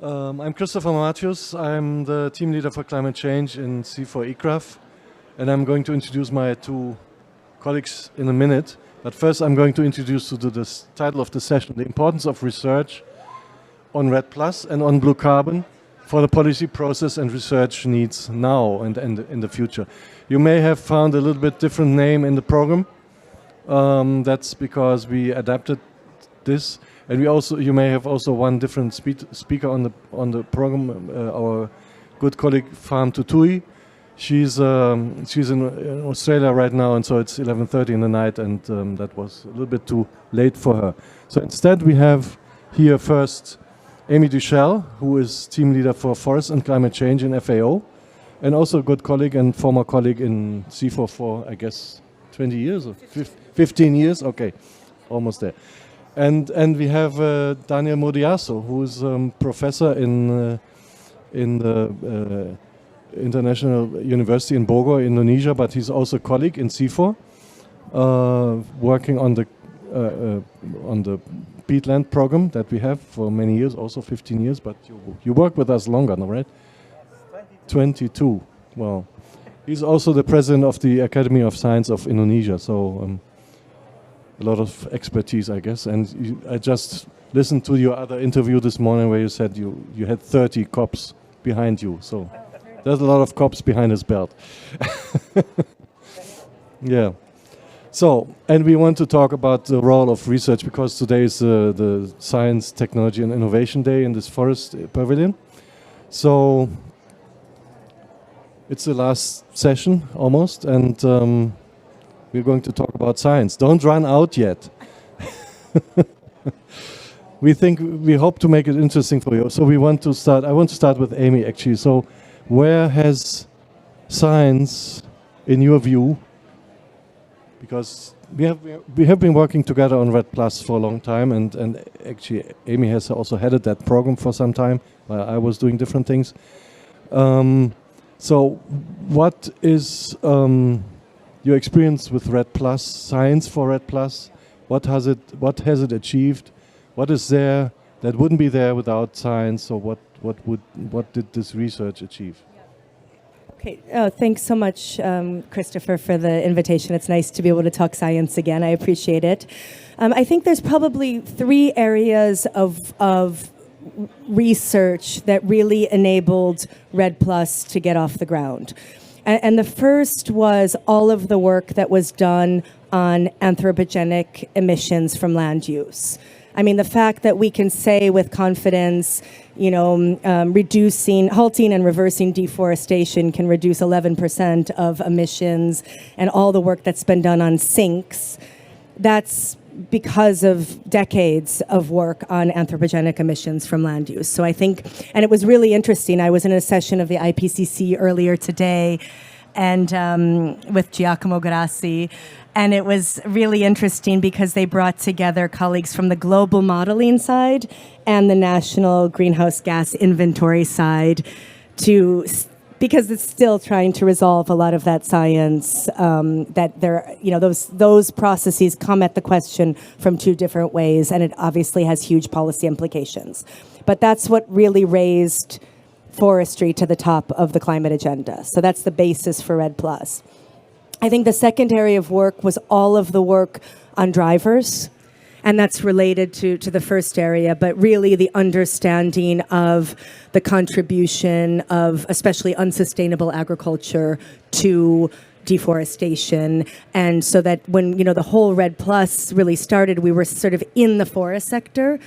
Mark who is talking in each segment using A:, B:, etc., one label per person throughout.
A: I'm Christopher Matthews. I'm the team leader for climate change in C4 ECRAF, and I'm going to introduce my two colleagues in a minute. But first, I'm going to introduce you to the title of the session: the importance of research on REDD+ and on blue carbon for the policy process and research needs now and in the future. You may have found a little bit different name in the program. That's because we adapted this, and you may have also one different speaker on the program. Our good colleague Farm Tutui, she's in Australia right now, and so it's 11:30 in the night, and that was a little bit too late for her. So instead, we have here first Amy Duchel, who is team leader for forest and climate change in FAO, and also a good colleague and former colleague in C4 for, I guess, 20 years or 15 years. Okay, almost there. And we have Daniel Modiaso, who is professor in the International University in Bogor, Indonesia, but he's also a colleague in C4, working on the peatland program that we have for many years, also 15 years. But you work with us longer, no, right? 22. Well, he's also the president of the Academy of Science of Indonesia, so. A lot of expertise, I guess. And I just listened to your other interview this morning where you said you had 30 cops behind you. So there's a lot of cops behind his belt. Yeah. So, and we want to talk about the role of research because today is the Science, Technology and Innovation Day in this forest pavilion. So it's the last session almost, and we're going to talk about science. Don't run out yet. We hope to make it interesting for you. So I want to start with Amy, actually. So where has science, in your view, because we have been working together on REDD+ for a long time, and actually Amy has also headed that program for some time while I was doing different things. So what is your experience with REDD+, science for REDD+, what has it achieved? What is there that wouldn't be there without science? Or what did this research achieve?
B: Okay, thanks so much, Christopher, for the invitation. It's nice to be able to talk science again. I appreciate it. I think there's probably three areas of research that really enabled REDD+ to get off the ground. And the first was all of the work that was done on anthropogenic emissions from land use. I mean, the fact that we can say with confidence, halting and reversing deforestation can reduce 11% of emissions, and all the work that's been done on sinks, that's because of decades of work on anthropogenic emissions from land use. So I think, and it was really interesting, I was in a session of the IPCC earlier today and with Giacomo Grassi, and it was really interesting because they brought together colleagues from the global modeling side and the national greenhouse gas inventory side because it's still trying to resolve a lot of that science, that there, those processes come at the question from two different ways, and it obviously has huge policy implications. But that's what really raised forestry to the top of the climate agenda. So that's the basis for REDD+. I think the second area of work was all of the work on drivers, and that's related to the first area, but really the understanding of the contribution of especially unsustainable agriculture to deforestation. And so that when, the whole REDD+ really started, we were sort of in the forest sector,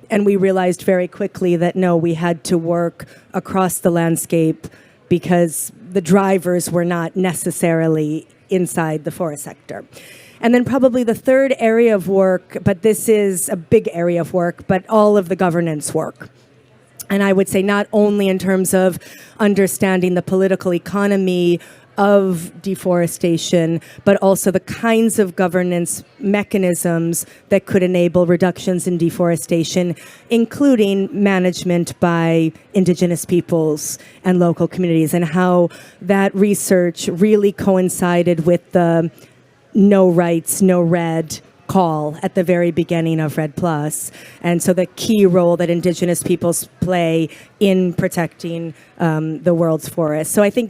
B: and we realized very quickly that no, we had to work across the landscape because the drivers were not necessarily inside the forest sector. And then probably the third area of work, but this is a big area of work, but all of the governance work. And I would say not only in terms of understanding the political economy of deforestation, but also the kinds of governance mechanisms that could enable reductions in deforestation, including management by indigenous peoples and local communities, and how that research really coincided with the no rights, no REDD call at the very beginning of REDD+, and so the key role that indigenous peoples play in protecting the world's forests. So I think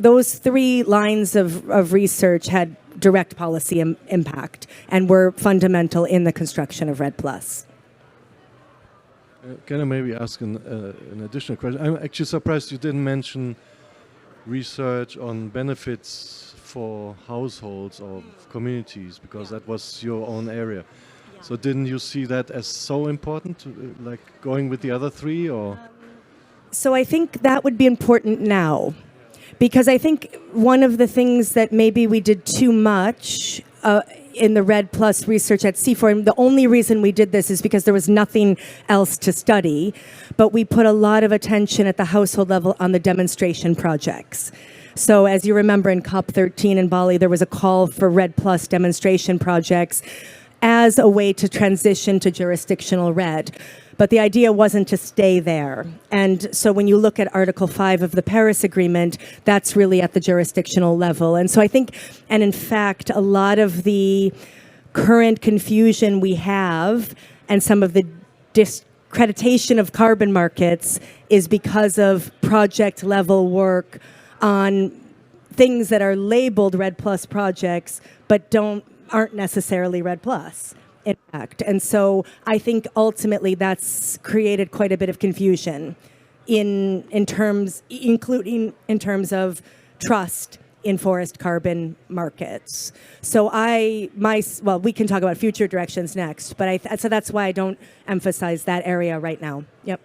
B: those 3 lines of research had direct policy impact and were fundamental in the construction of REDD+.
A: Can I maybe ask an additional question? I'm actually surprised you didn't mention research on benefits for households or communities, because that was your own area. So didn't you see that as so important, like going with the other 3, or?
B: So I think that would be important now, because I think one of the things that maybe we did too much in the REDD+ research at CIFOR, and the only reason we did this is because there was nothing else to study, but we put a lot of attention at the household level on the demonstration projects. So as you remember in COP13 in Bali, there was a call for REDD+ demonstration projects as a way to transition to jurisdictional REDD. But the idea wasn't to stay there. And so when you look at Article 5 of the Paris Agreement, that's really at the jurisdictional level. And so I think, and in fact, a lot of the current confusion we have and some of the discreditation of carbon markets is because of project level work on things that are labeled REDD+ projects, but aren't necessarily REDD+ impact. And so I think ultimately that's created quite a bit of confusion including in terms of trust in forest carbon markets. So we can talk about future directions next, but so that's why I don't emphasize that area right now. Yep.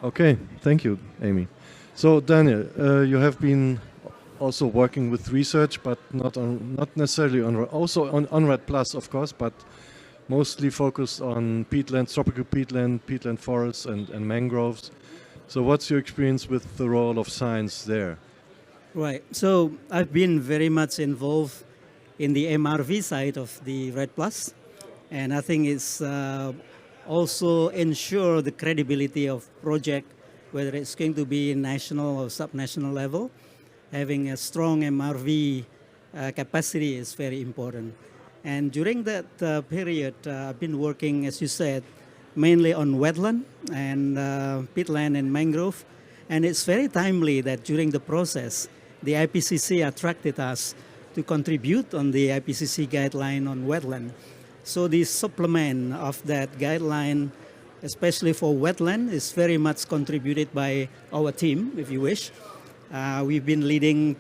A: Okay, thank you, Amy. So Daniel, you have been also working with research, but not necessarily on REDD+, of course, but mostly focused on peatlands, tropical peatland forests, and mangroves. So what's your experience with the role of science there?
C: Right. So I've been very much involved in the MRV side of the REDD+, and I think it's also ensure the credibility of project, whether it's going to be national or subnational level. Having a strong MRV capacity is very important. And during that period, I've been working, as you said, mainly on wetland and peatland and mangrove. And it's very timely that during the process, the IPCC attracted us to contribute on the IPCC guideline on wetland. So the supplement of that guideline, especially for wetland, is very much contributed by our team, if you wish. We've been leading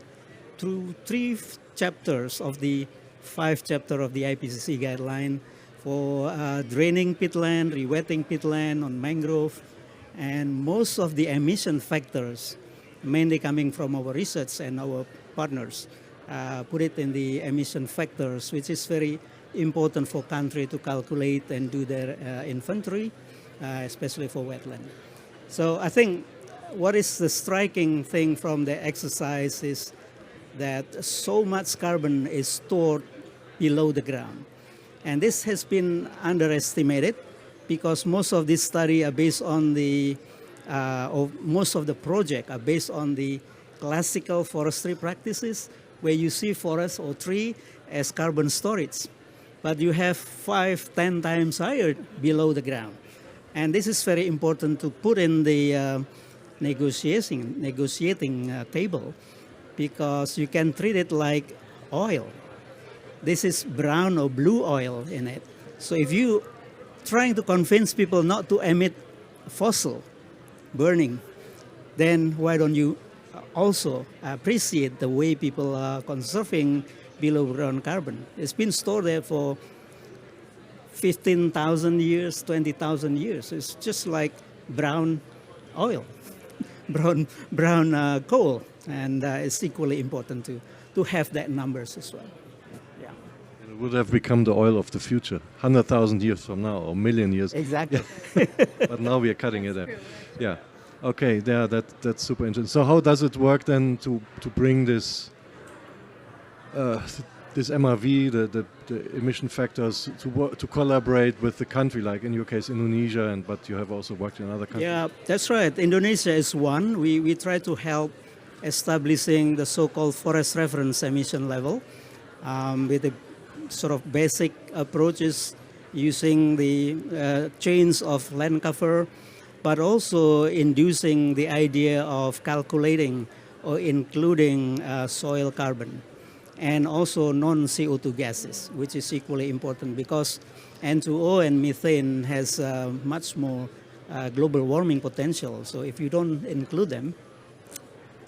C: through 3 chapters of the 5 chapter of the IPCC guideline for draining peatland, rewetting peatland on mangrove, and most of the emission factors, mainly coming from our research and our partners, put it in the emission factors, which is very important for country to calculate and do their inventory, especially for wetland. So I think what is the striking thing from the exercise is that so much carbon is stored below the ground. And this has been underestimated because most of this study are based on most of the project are based on the classical forestry practices where you see forest or tree as carbon storage. But you have 5-10 times higher below the ground. And this is very important to put in the negotiating table, because you can treat it like oil. This is brown or blue oil in it. So if you trying to convince people not to emit fossil burning, then why don't you also appreciate the way people are conserving below ground carbon? It's been stored there for 15,000 years, 20,000 years. It's just like brown oil, brown coal, and it's equally important to have that numbers as well. Yeah.
A: It would have become the oil of the future, 100,000 years from now, or million years.
C: Exactly.
A: But now we are cutting it out. Yeah. Okay. Yeah. That's super interesting. So how does it work then to bring this this MRV, the emission factors, to collaborate with the country, like in your case Indonesia, but you have also worked in other countries?
C: Yeah, that's right. Indonesia is one. We try to help establishing the so-called forest reference emission level with the sort of basic approaches using the chains of land cover, but also inducing the idea of calculating or including soil carbon and also non-CO2 gases, which is equally important because N2O and methane has much more global warming potential. So if you don't include them,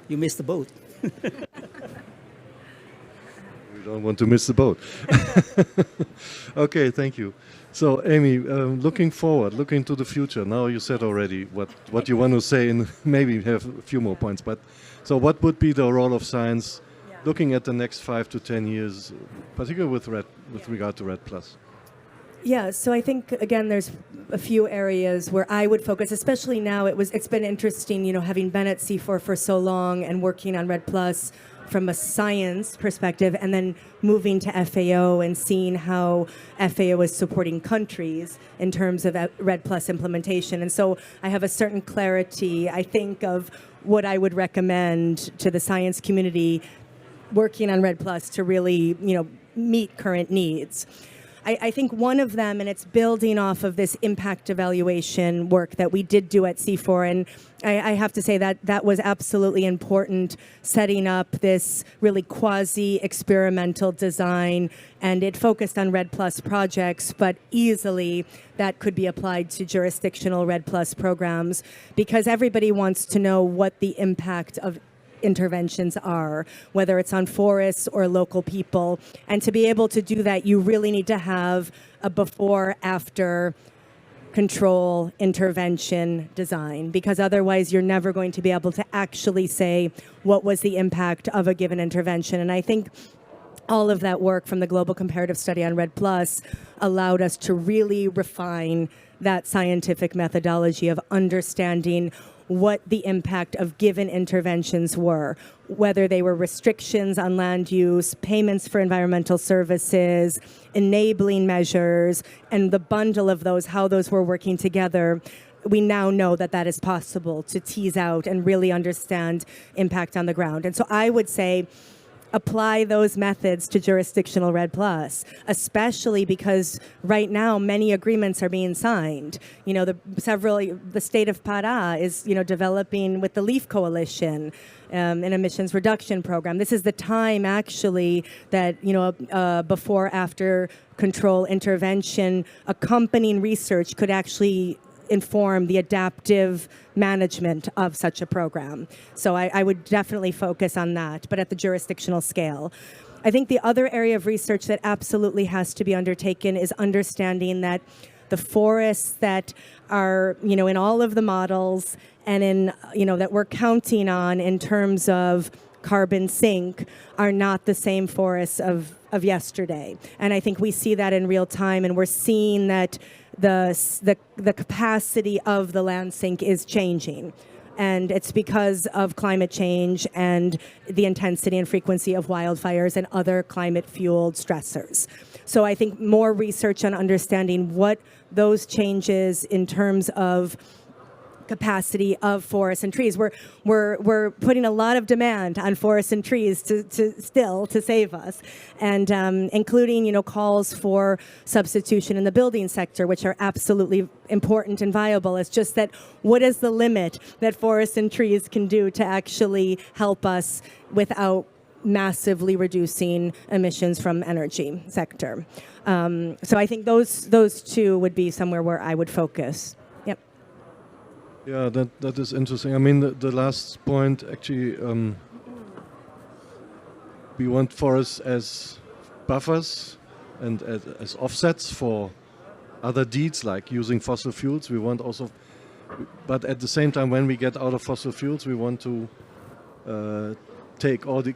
C: you miss the boat.
A: We don't want to miss the boat. Okay, thank you. So, Amy, looking forward, looking to the future. Now you said already what you want to say, and maybe have a few more points. But so, what would be the role of science, looking at the next 5 to 10 years, particularly with regard to REDD+?
B: Yeah, so I think, again, there's a few areas where I would focus, especially now. It's been interesting, having been at C4 for so long and working on REDD+ from a science perspective, and then moving to FAO and seeing how FAO is supporting countries in terms of REDD+ implementation. And so I have a certain clarity, I think, of what I would recommend to the science community working on REDD+ to really, meet current needs. I think one of them, and it's building off of this impact evaluation work that we did do at C4, and I have to say that was absolutely important, setting up this really quasi-experimental design, and it focused on REDD+ projects, but easily that could be applied to jurisdictional REDD+ programs, because everybody wants to know what the impact of interventions are, whether it's on forests or local people. And to be able to do that, you really need to have a before-after control intervention design, because otherwise you're never going to be able to actually say what was the impact of a given intervention. And I think all of that work from the Global Comparative Study on REDD+ allowed us to really refine that scientific methodology of understanding what the impact of given interventions were, whether they were restrictions on land use, payments for environmental services, enabling measures, and the bundle of those, how those were working together. We now know that is possible to tease out and really understand impact on the ground. And so I would say, apply those methods to jurisdictional REDD+, especially because right now many agreements are being signed. The state of Pará is developing with the LEAF Coalition an emissions reduction program. This is the time actually that before-after control intervention accompanying research could actually inform the adaptive management of such a program. So I would definitely focus on that, but at the jurisdictional scale. I think the other area of research that absolutely has to be undertaken is understanding that the forests that are, in all of the models and in, that we're counting on in terms of carbon sink are not the same forests of yesterday. And I think we see that in real time, and we're seeing that the capacity of the land sink is changing. And it's because of climate change and the intensity and frequency of wildfires and other climate-fueled stressors. So I think more research on understanding what those changes in terms of capacity of forests and trees. We're putting a lot of demand on forests and trees to save us, and including calls for substitution in the building sector, which are absolutely important and viable. It's just that what is the limit that forests and trees can do to actually help us without massively reducing emissions from energy sector? So I think those two would be somewhere where I would focus.
A: Yeah, that is interesting. I mean, the last point, actually, we want forests as buffers and as offsets for other deeds like using fossil fuels. We want also, but at the same time, when we get out of fossil fuels, we want to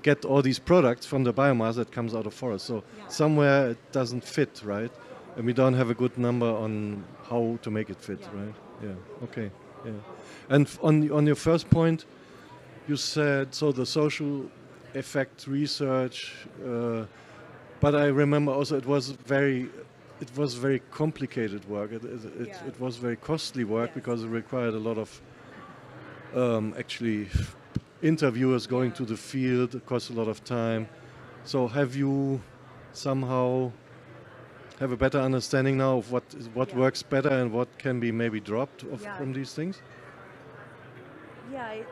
A: get all these products from the biomass that comes out of forests. So somewhere it doesn't fit, right? And we don't have a good number on how to make it fit, right? Yeah. Okay. Yeah. And on your first point, you said so the social effect research, but I remember also it was very complicated work. It was very costly work because it required a lot of actually interviewers going to the field. It cost a lot of time. So have you somehow have a better understanding now of what works better and what can be maybe dropped from these things?
B: Yeah,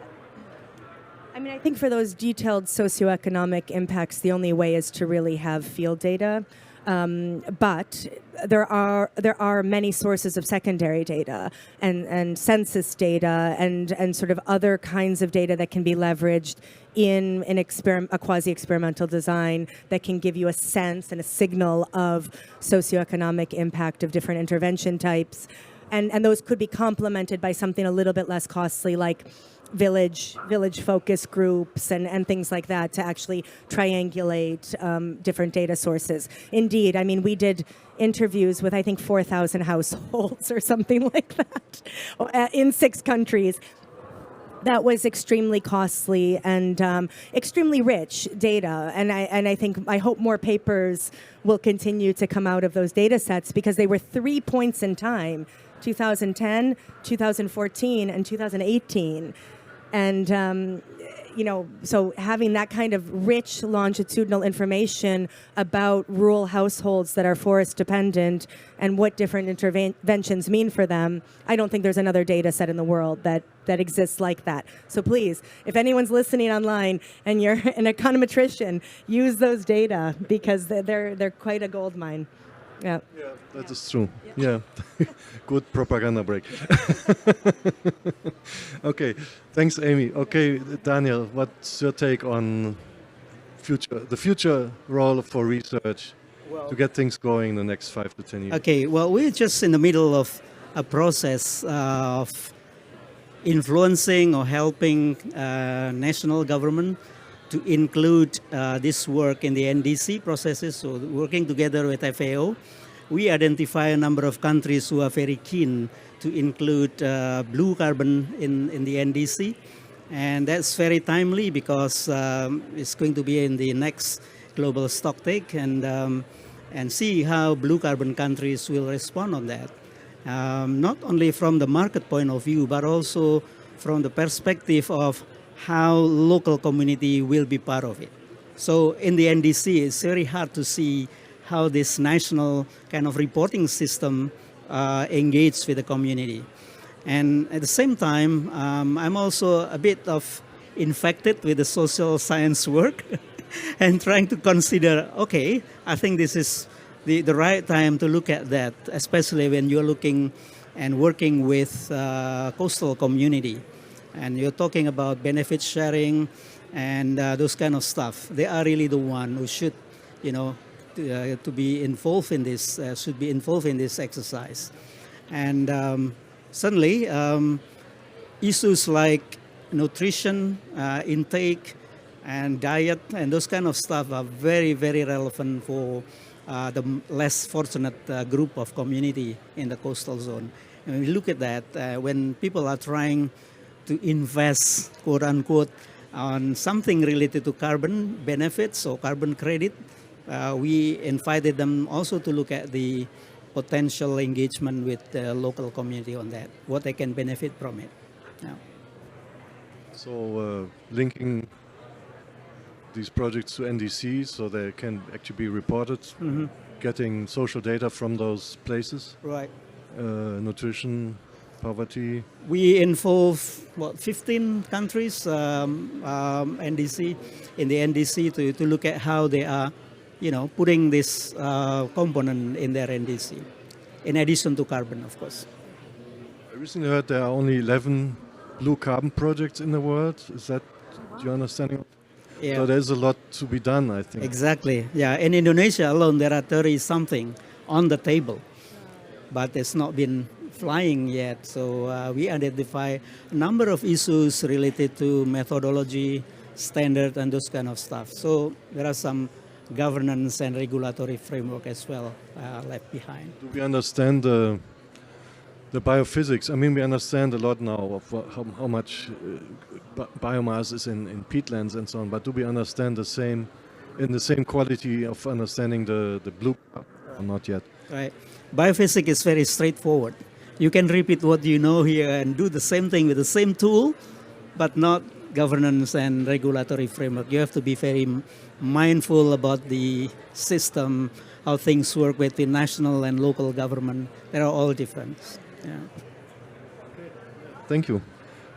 B: I mean, I think for those detailed socioeconomic impacts, the only way is to really have field data. But there are many sources of secondary data and census data and sort of other kinds of data that can be leveraged in a quasi-experimental design that can give you a sense and a signal of socioeconomic impact of different intervention types. And those could be complemented by something a little bit less costly, like village focus groups and things like that, to actually triangulate different data sources. Indeed, I mean, we did interviews with, I think, 4,000 households or something like that in 6 countries. That was extremely costly and extremely rich data. And I hope more papers will continue to come out of those data sets, because they were 3 points in time: 2010, 2014, and 2018. And, so having that kind of rich longitudinal information about rural households that are forest dependent and what different interventions mean for them, I don't think there's another data set in the world that exists like that. So please, if anyone's listening online and you're an econometrician, use those data, because they're quite a gold mine. Yeah.
A: Yeah, that is true. Yeah. Good propaganda break. Okay, thanks, Amy. Okay, Daniel, what's your take on the future role for research to get things going in the next 5 to 10 years?
C: Okay, well, we're just in the middle of a process of influencing or helping national government to include this work in the NDC processes. So working together with FAO, we identify a number of countries who are very keen to include blue carbon in the NDC. And that's very timely, because it's going to be in the next global stocktake, and see how blue carbon countries will respond on that. Not only from the market point of view, but also from the perspective of how local community will be part of it. So in the NDC, it's very hard to see how this national kind of reporting system engages with the community. And at the same time, I'm also a bit of infected with the social science work and trying to consider, okay, I think this is the right time to look at that, especially when you're looking and working with coastal community. And you're talking about benefit sharing and those kind of stuff. They are really the one who should, to be involved in this, should be involved in this exercise. And certainly, issues like nutrition, intake, and diet, and those kind of stuff are very, very relevant for the less fortunate group of community in the coastal zone. And when we look at that, when people are trying to invest, quote unquote, on something related to carbon benefits or carbon credit, we invited them also to look at the potential engagement with the local community on that, what they can benefit from it. Yeah.
A: So linking these projects to NDC so they can actually be reported, getting social data from those places.
C: Right.
A: Nutrition, poverty.
C: We involve 15 countries NDC in the NDC to look at how they are, putting this component in their NDC, in addition to carbon, of course.
A: I recently heard there are only 11 blue carbon projects in the world. Is that your understanding?
C: Yeah.
A: So there's a lot to be done, I think.
C: Exactly. Yeah. In Indonesia alone, there are 30 something on the table, but it's not been flying yet. So we identify a number of issues related to methodology, standard, and those kind of stuff. So there are some governance and regulatory framework as well left behind.
A: Do we understand the biophysics? I mean, we understand a lot now of how much biomass is in peatlands and so on, but do we understand the same quality of understanding the blue or not yet?
C: Right. Biophysics is very straightforward. You can repeat what you know here and do the same thing with the same tool, but not governance and regulatory framework. You have to be very mindful about the system, how things work between national and local government. They are all different. Yeah.
A: Thank you.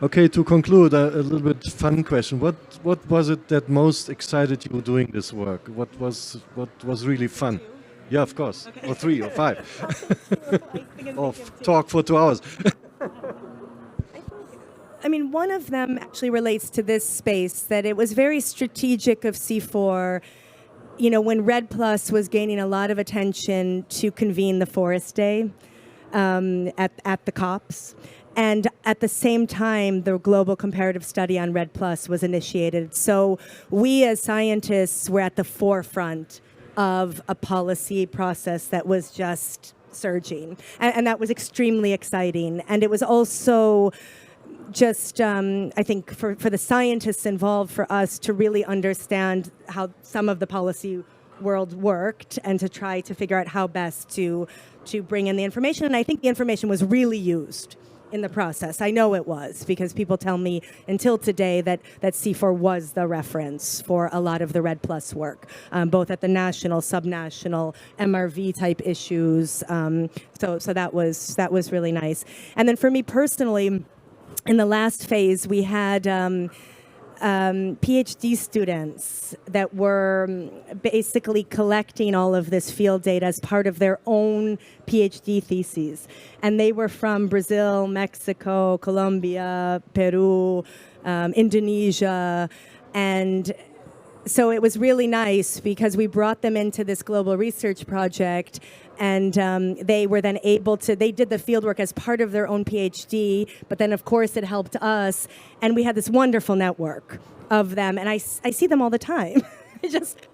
A: Okay, to conclude, a little bit fun question. What was it that most excited you doing this work? What was really fun? Yeah, of course. Okay. Or 3 or 5. Or talk for 2 hours.
B: I mean, one of them actually relates to this space, that it was very strategic of C4, you know, when Red Plus was gaining a lot of attention to convene the Forest Day at the COPs. And at the same time, the global comparative study on Red Plus was initiated. So we as scientists were at the forefront of a policy process that was just surging. And that was extremely exciting. And it was also just, I think, for the scientists involved, for us to really understand how some of the policy world worked and to try to figure out how best to bring in the information. And I think the information was really used in the process. I know it was, because people tell me until today that C4 was the reference for a lot of the Red Plus work, both at the national, subnational, MRV type issues. So that was really nice. And then for me personally, in the last phase, we had PhD students that were basically collecting all of this field data as part of their own PhD theses. And they were from Brazil, Mexico, Colombia, Peru, Indonesia. And so it was really nice because we brought them into this global research project, and they were then able to, they did the fieldwork as part of their own PhD, but then of course it helped us, and we had this wonderful network of them, and I see them all the time.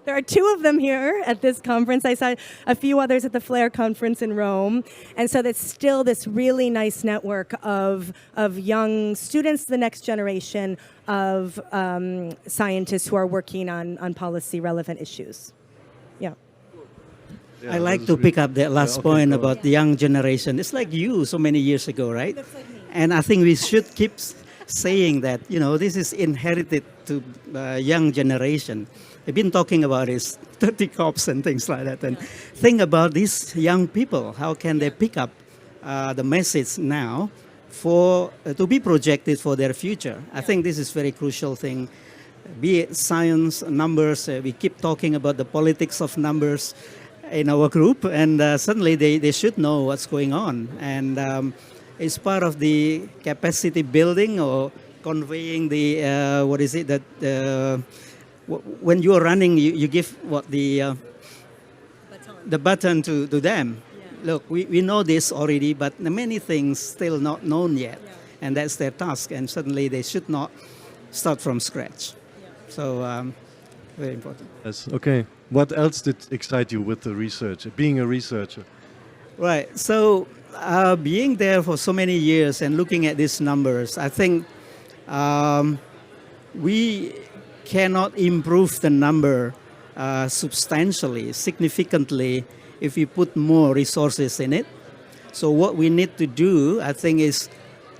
B: There are 2 of them here at this conference. I saw a few others at the FLAIR conference in Rome. And so there's still this really nice network of young students, the next generation of scientists who are working on policy relevant issues. Yeah.
C: I like to pick up that last point about the young generation. It's like you so many years ago, right?
B: Looks like me.
C: And I think we should keep saying that, you know, this is inherited to young generation. They've been talking about is 30 COPs and things like that. And think about these young people. How can they pick up the message now for to be projected for their future? I think this is very crucial thing. Be it science, numbers. We keep talking about the politics of numbers in our group, and suddenly they should know what's going on. And it's part of the capacity building or conveying the, what is it that, when you're running, you give what the baton to them. Yeah. Look, we know this already, but many things still not known yet. Yeah. And that's their task. And suddenly they should not start from scratch. Yeah. So very important.
A: Yes. Okay. What else did excite you with the research, being a researcher?
C: Right. So being there for so many years and looking at these numbers, I think we cannot improve the number substantially, significantly, if we put more resources in it. So what we need to do, I think, is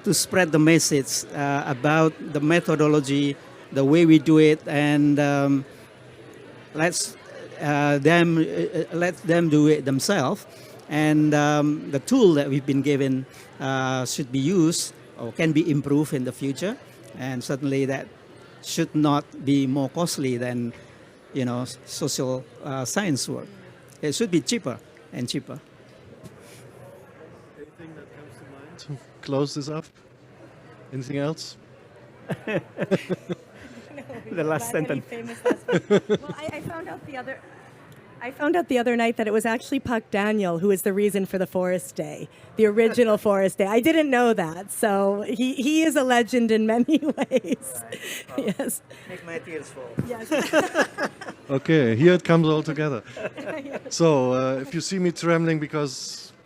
C: to spread the message about the methodology, the way we do it, and let them do it themselves. And the tool that we've been given should be used or can be improved in the future. And certainly that should not be more costly than, you know, social science work. It should be cheaper and cheaper.
A: Anything that comes to mind to close this up? Anything else?
C: The last sentence.
B: Well, I found out the other night that it was actually Puck Daniel who is the reason for the Forest Day, the original Forest Day. I didn't know that, so he is a legend in many ways. Right. Yes.
C: Make my tears fall.
B: Yes.
A: Okay, here it comes all together. So if you see me trembling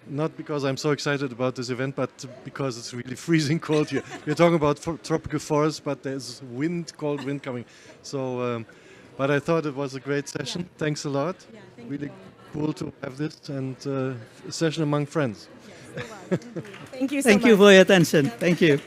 A: not because I'm so excited about this event, but because it's really freezing cold here. We're talking about tropical forests, but there's cold wind coming. So. But I thought it was a great session. Yeah. Thanks a lot. Yeah, really cool to have this and a session among friends.
B: Yes, so thank you so much.
C: Thank you for your attention. Thank you.